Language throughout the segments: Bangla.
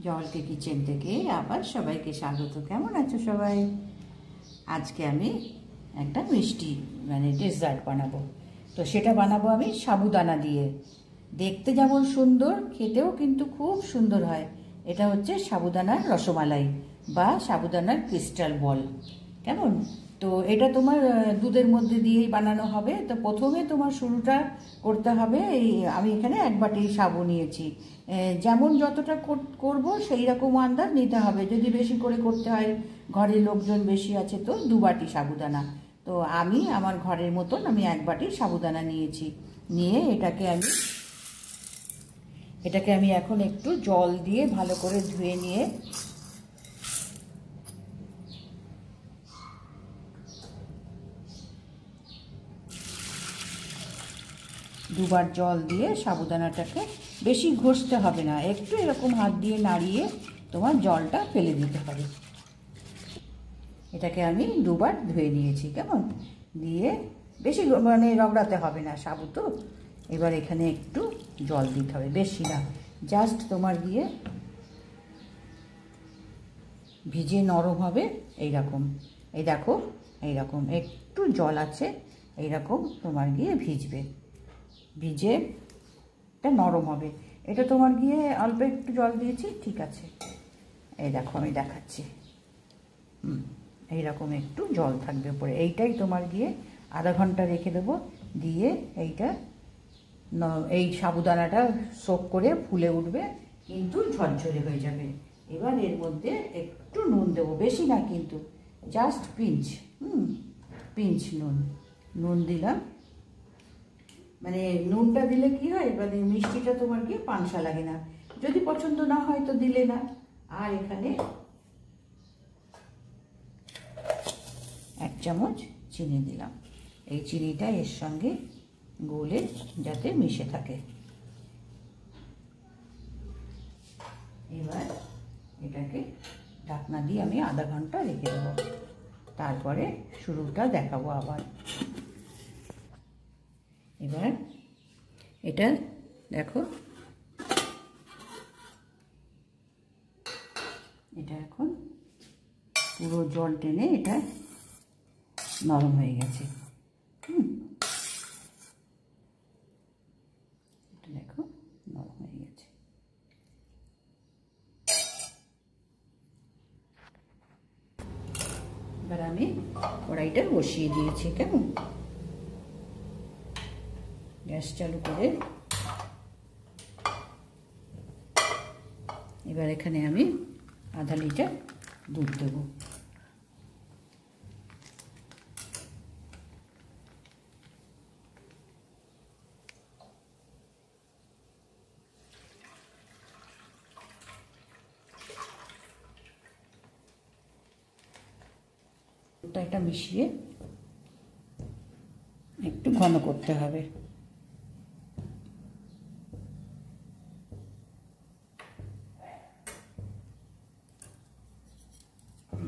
জলকে কিচেন থেকে আবার সবাইকে স্বাগত। কেমন আছো সবাই? আজকে আমি একটা মিষ্টি ডেজার্ট বানাবো। তো সেটা বানাবো আমি সাবুদানা দিয়ে। দেখতে যেমন সুন্দর, খেতেও কিন্তু খুব সুন্দর হয়। এটা হচ্ছে সাবুদানার রসমালাই বা সাবুদানার ক্রিস্টাল বল। কেমন? তো এটা তোমার দুধের মধ্যে দিয়েই বানানো হবে। তো প্রথমে তোমার শুরুটা করতে হবে, আমি এখানে 1 বাটি সাবু নিয়েছি। যেমন যতটা করব সেই রকম আন্দাজ নিতে হবে। যদি বেশি করে করতে হয়, ঘরের লোকজন বেশি আছে, তো 2 বাটি সাবুদানা। তো আমি আমার ঘরের মতন আমি 1 বাটি সাবুদানা নিয়েছি। নিয়ে এটাকে আমি এখন একটু জল দিয়ে ভালো করে ধুয়ে নিয়ে দুবার জল দিয়ে সাবুদানাটাকে বেশি ঘষতে হবে না, একটু এরকম হাত দিয়ে নাড়িয়ে তোমার জলটা ফেলে দিতে হবে। এটাকে আমি 2 বার ধুয়ে নিয়েছি। কেমন? দিয়ে বেশি রগড়াতে হবে না, সাবু তো। এবার এখানে একটু জল দিতে হবে, বেশি না, জাস্ট তোমার গিয়ে ভিজে নরম হবে এইরকম। এই দেখো, এইরকম একটু জল আছে, এইরকম তোমার গিয়ে ভিজে এটা নরম হবে। এটা তোমার গিয়ে অল্প একটু জল দিয়েছি, ঠিক আছে। এই দেখো আমি দেখাচ্ছি, এইরকম একটু জল থাকবে উপরে। এইটাই তোমার গিয়ে আধা ঘন্টা রেখে দেবো। দিয়ে এই সাবুদানাটা সোক করে ফুলে উঠবে, কিন্তু ঝরঝরে হয়ে যাবে। এবার এর মধ্যে একটু নুন দেবো, বেশি না কিন্তু, জাস্ট পিঞ্চ নুন দিলাম। নুনটা দিলে কি হয়, মিষ্টিটা তোমার কি পানসা লাগে না। যদি পছন্দ না হয় তো দিলে না। আর এখানে 1 চামচ চিনি দিলাম। এই চিনিটা এর সঙ্গে গলে যাতে মিশে থাকে। এবার এটাকে ঢাকনা দিয়ে আমি আধা ঘন্টা রেখে দেবো। তারপরে শুরুটা দেখাবো আবার। এবার এটা দেখো, এটা এখন পুরো জল টেনে এটা নরম হয়ে গেছে। এটা দেখো নরম হয়ে গেছে। এবার আমি কড়াইটা বসিয়ে দিয়েছি। কেমন? গ্যাস চালু করে এবার এখানে আমি আধা লিটার দুধ দেব। দুধটা এটা মিশিয়ে একটু ঘন করতে হবে।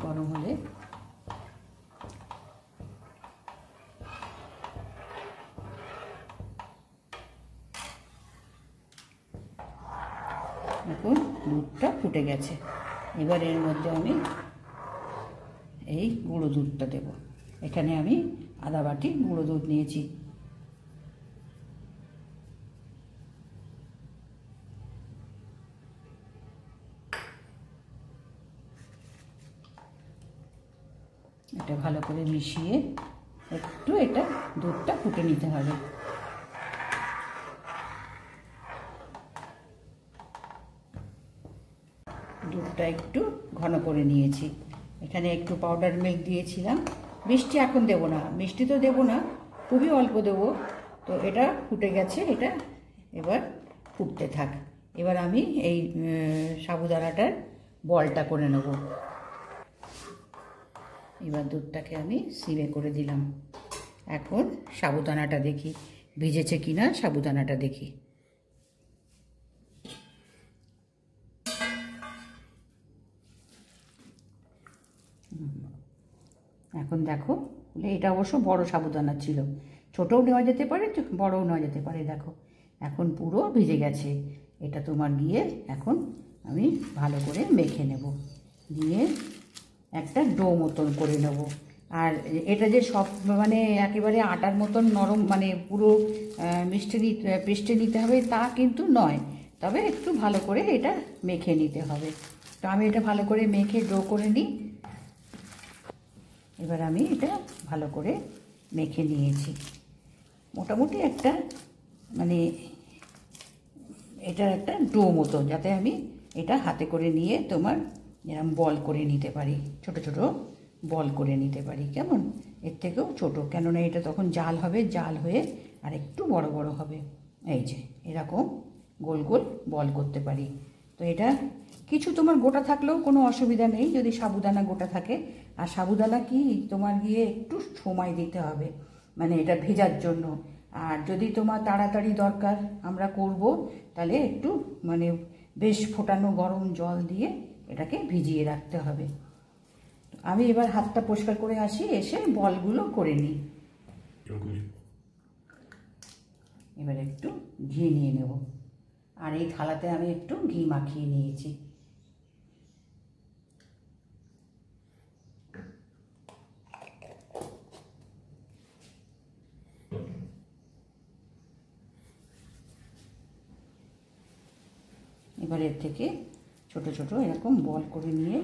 গরম হলে এখন দুধটা ফুটে গেছে। এবার এর মধ্যে আমি এই গুঁড়ো দুধটা দেব। এখানে আমি আধা বাটি গুঁড়ো দুধ নিয়েছি। এটা ভালো করে মিশিয়ে একটু দুধটা ফুটে নিতে হবে। দুধটা একটু ঘন করে নিয়েছি। এখানে একটু পাউডার মিল্ক দিয়েছিলাম। মিষ্টি এখন দেবো না, মিষ্টি তো দেবো না, খুবই অল্প দেবো। তো এটা ফুটে গেছে, এটা এবার ফুটতে থাক। এবার আমি এই সাবুদানাটার বলটা করে নেব। এবার দুধটাকে আমি সিমে করে দিলাম। এখন সাবুদানাটা দেখি ভিজেছে কিনা, সাবুদানাটা দেখি। এখন দেখো, এটা অবশ্য বড় সাবুদানা ছিল, ছোটও নেওয়া যেতে পারে, বড়ও নেওয়া যেতে পারে। দেখো এখন পুরো ভিজে গেছে। এটা তোমার গিয়ে এখন আমি ভালো করে মেখে নেব, দিয়ে একটা ডো মতন করে নেব। আর এটা যে সব মানে একেবারে আটার মতন নরম মানে পুরো পেস্টে নিতে হবে তা কিন্তু নয়, তবে একটু ভালো করে এটা মেখে নিতে হবে। তো আমি এটা ভালো করে মেখে ডো করে নিই। এবার আমি এটা ভালো করে মেখে নিয়েছি, মোটামুটি একটা মানে এটার একটা ডো মতো, যাতে আমি এটা হাতে করে নিয়ে তোমার এরকম বল করে নিতে পারি, ছোট ছোট বল করে নিতে পারি। কেমন, এর থেকেও ছোট, কেননা এটা তখন জাল হবে, জাল হয়ে আর একটু বড় বড় হবে। এই যে এরকম গোল গোল বল করতে পারি। তো এটা কিছু তোমার গোটা থাকলেও কোনো অসুবিধা নেই, যদি সাবুদানা গোটা থাকে। আর সাবুদানা কি তোমার গিয়ে একটু সময় দিতে হবে মানে এটা ভেজার জন্য। আর যদি তোমার তাড়াতাড়ি দরকার আমরা করব, তাহলে একটু মানে বেশ ফোটানো গরম জল দিয়ে এটাকে ভিজিয়ে রাখতে হবে। আমি এবার হাতটা পরিষ্কার করে আসি, এসে বলগুলো করে নিই। এবার একটু ঘি নিয়ে নেব, আর এই থালাতে আমি একটু ঘি মাখিয়ে নিয়েছি। এবার এর থেকে ছোট ছোট এরকম বল করে নিয়ে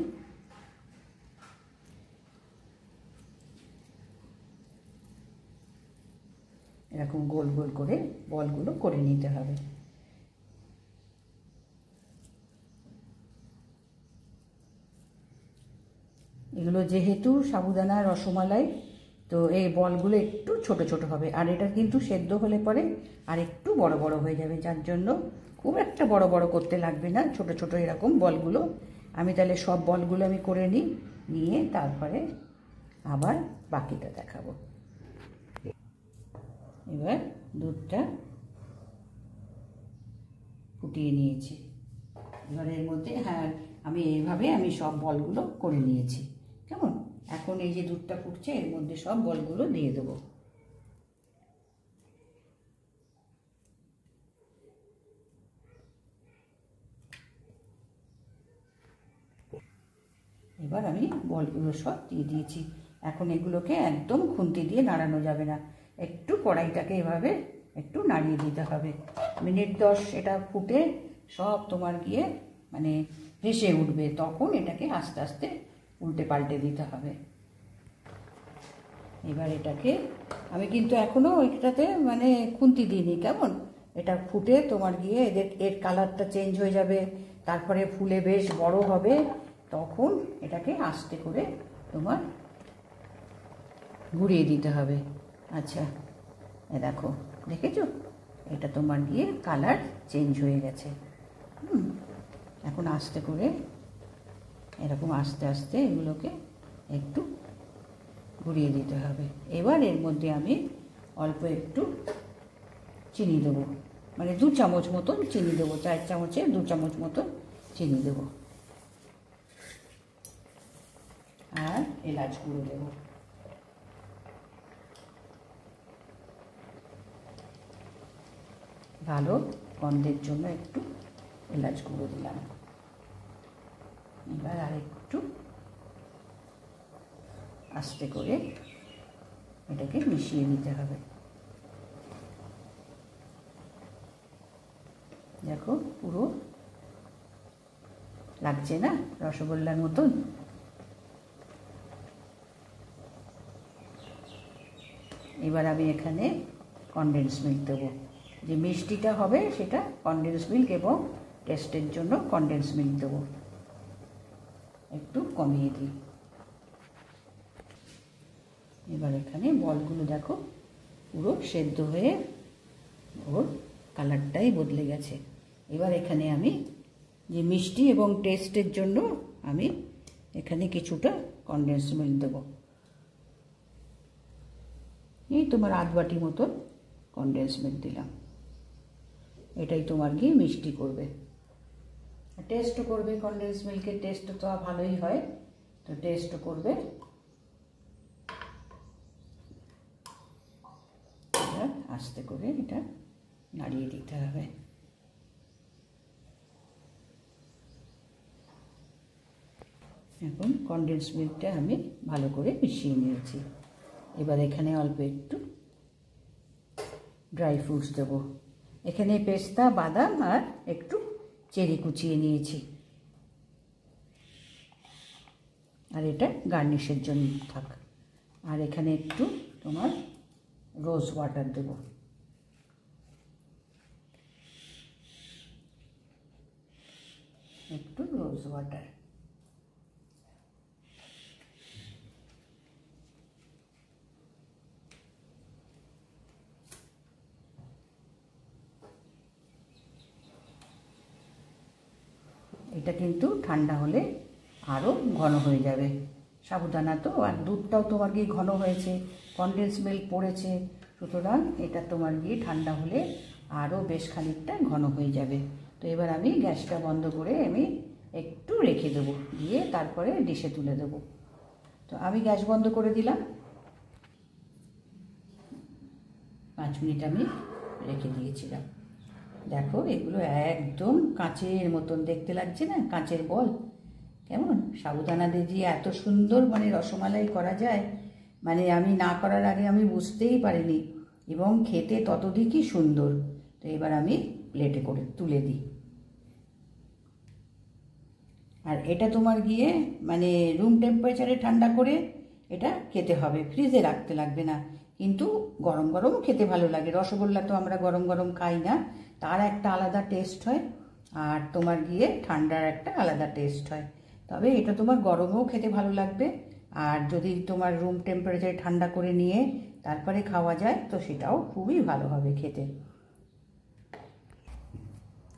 এরকম গোল গোল করে বলগুলো করে নিতে হবে। এগুলো যেহেতু সাবুদানা রসমালাই, তো এই বলগুলো একটু ছোট ছোট হবে, আর এটা কিন্তু সেদ্ধ হলে পরে আর একটু বড় বড় হয়ে যাবে, যার জন্য খুব একটা বড় বড় করতে লাগবে না, ছোট ছোট এরকম বলগুলো। আমি তাহলে সব বলগুলো আমি করে নিই, নিয়ে তারপরে আবার বাকিটা দেখাবো। এবার দুধটা ফুটিয়ে নিয়েছি, এবার এর মধ্যে আমি এইভাবে আমি সব বলগুলো করে নিয়েছি। কেমন, এখন এই যে দুধটা ফুটছে এর মধ্যে সব বলগুলো দিয়ে দেবো। এবার আমি বলগুলো সব দিয়ে দিয়েছি। এখন এগুলোকে একদম খুন্তি দিয়ে নাড়ানো যাবে না, একটু কড়াইটাকে এভাবে একটু নাড়িয়ে দিতে হবে। মিনিট 10 এটা ফুটে সব তোমার গিয়ে মানে ভেসে উঠবে, তখন এটাকে আস্তে আস্তে উল্টে পাল্টে দিতে হবে। এবার এটাকে আমি কিন্তু এখনও এটাতে মানে খুন্তি দিইনি। কেমন, এটা ফুটে তোমার গিয়ে এর কালারটা চেঞ্জ হয়ে যাবে, তারপরে ফুলে বেশ বড় হবে, তখন এটাকে আস্তে করে তোমার ঘুরিয়ে দিতে হবে। আচ্ছা, দেখো, দেখেছো এটা তোমার গিয়ে কালার চেঞ্জ হয়ে গেছে। এখন আস্তে করে এরকম আস্তে আস্তে এগুলোকে একটু ঘুরিয়ে দিতে হবে। এবার এর মধ্যে আমি অল্প একটু চিনি দেবো, মানে 2 চামচ মতন চিনি দেবো, 4 চামচে 2 চামচ মতন চিনি দেবো, আর এলাচ গুঁড়ো দেবো। ভালো গন্ধের জন্য একটু এলাচ গুঁড়ো দিলাম। এবার আর একটু আস্তে করে এটাকে মিশিয়ে নিতে হবে। দেখো পুরো লাগছে না রসগোল্লার মতন। এবার আমি এখানে কনডেন্স মিল্ক দেবো, যে মিষ্টিটা হবে সেটা কনডেন্স মিল্ক, এবং টেস্টের জন্য কনডেন্স মিল্ক দেবো। একটু কমিয়ে দিই। এবার এখানে বলগুলো দেখো পুরো সেদ্ধ হয়ে ওর কালারটাই বদলে গেছে। এবার এখানে আমি যে মিষ্টি এবং টেস্টের জন্য আমি এখানে কিছুটা কনডেন্স মিল্ক দেবো। এই তোমার আধ বাটি মতন কনডেন্স মিল্ক দিলাম। এটাই তোমার গিয়ে মিষ্টি করবে, টেস্টও করবে। কনডেন্স মিল্কের টেস্ট তো ভালোই হয়, তো টেস্টও করবে। আস্তে করে এটা নাড়িয়ে দিতে হবে। এখন কনডেন্স মিল্কটা আমি ভালো করে মিশিয়ে নিয়েছি। এবার এখানে অল্প একটু ড্রাই ফ্রুটস দেবো। এখানে পেস্তা, বাদাম আর একটু চেরি কুচিয়ে নিয়েছি, আর এটা গার্নিশের জন্য থাক। আর এখানে একটু তোমার রোজ ওয়াটার দেবো। একটু রোজ ওয়াটার। এটা কিন্তু ঠান্ডা হলে আরও ঘন হয়ে যাবে। সাবুদানা তো, আর দুধটাও তোমার গিয়ে ঘন হয়েছে, কনডেন্স মিল্ক পড়েছে, সুতরাং এটা তোমার গিয়ে ঠান্ডা হলে আরও বেশ খানিকটা ঘন হয়ে যাবে। তো এবার আমি গ্যাসটা বন্ধ করে আমি একটু রেখে দেবো, দিয়ে তারপরে ডিশে তুলে দেবো। তো আমি গ্যাস বন্ধ করে দিলাম, 5 মিনিট আমি রেখে দিয়েছিলাম। দেখো এগুলো একদম কাঁচের মতন দেখতে লাগছে না, কাঁচের বল। কেমন সাবুদানা দিয়ে যে এত সুন্দর মানে রসমালাই করা যায়, মানে আমি না করার আগে আমি বুঝতেই পারিনি, এবং খেতে ততোধিকই সুন্দর। তো এবার আমি প্লেটে করে তুলে দিই। আর এটা তোমার গিয়ে মানে রুম টেম্পারেচারে ঠান্ডা করে এটা খেতে হবে, ফ্রিজে রাখতে লাগবে না। কিন্তু গরম গরম খেতে ভালো লাগে। রসগোল্লা তো আমরা গরম গরম খাই না, তার একটা আলাদা টেস্ট হয়, আর তোমার গিয়ে ঠান্ডার একটা আলাদা টেস্ট হয়। তবে এটা তোমার গরমেও খেতে ভালো লাগবে, আর যদি তোমার রুম টেম্পারেচারে ঠান্ডা করে নিয়ে তারপরে খাওয়া যায় তো সেটাও খুবই ভালো হবে খেতে।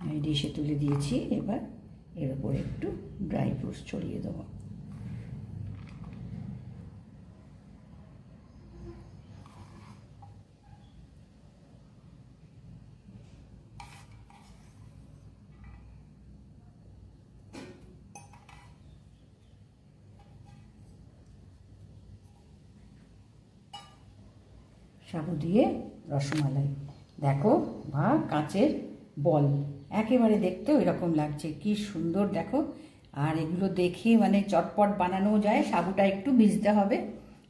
আমি ডিশে তুলে দিয়েছি, এবার এর উপর একটু ড্রাই ফ্রুটস ছড়িয়ে দেবো। সাবু দিয়ে রসমালাই, দেখো বা কাঁচের বল, একেবারে দেখতে ওই রকম লাগছে, কি সুন্দর দেখো। আর এগুলো দেখে মানে চটপট বানানো যায়। সাবুটা একটু ভিজতে হবে,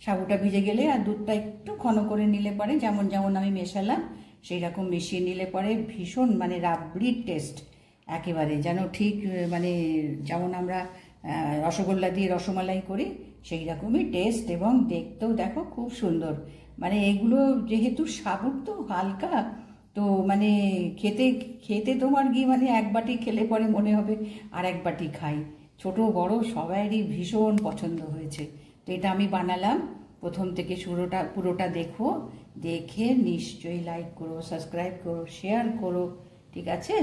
সাবুটা ভিজে গেলে আর দুধটা একটু ঘন করে নিলে পরে, যেমন যেমন আমি মেশালাম সেই রকম মিশিয়ে নিলে পরে ভীষণ মানে রাবড়ির টেস্ট, একেবারে যেন ঠিক মানে যেমন আমরা রসগোল্লা দিয়ে রসমালাই করি সেই রকমই টেস্ট, এবং দেখতেও দেখো খুব সুন্দর। মানে এগুলো যেহেতু সাবুর তো হালকা, তো মানে খেতে খেতে তোমার গিয়ে মানে এক বাটি খেলে পরে মনে হবে আর এক বাটি খাই। ছোট বড় সবাইরই ভীষণ পছন্দ হয়েছে। তো এটা আমি বানালাম, প্রথম থেকে পুরোটা দেখো, দেখে নিশ্চয়ই লাইক করো, সাবস্ক্রাইব করো, শেয়ার করো, ঠিক আছে।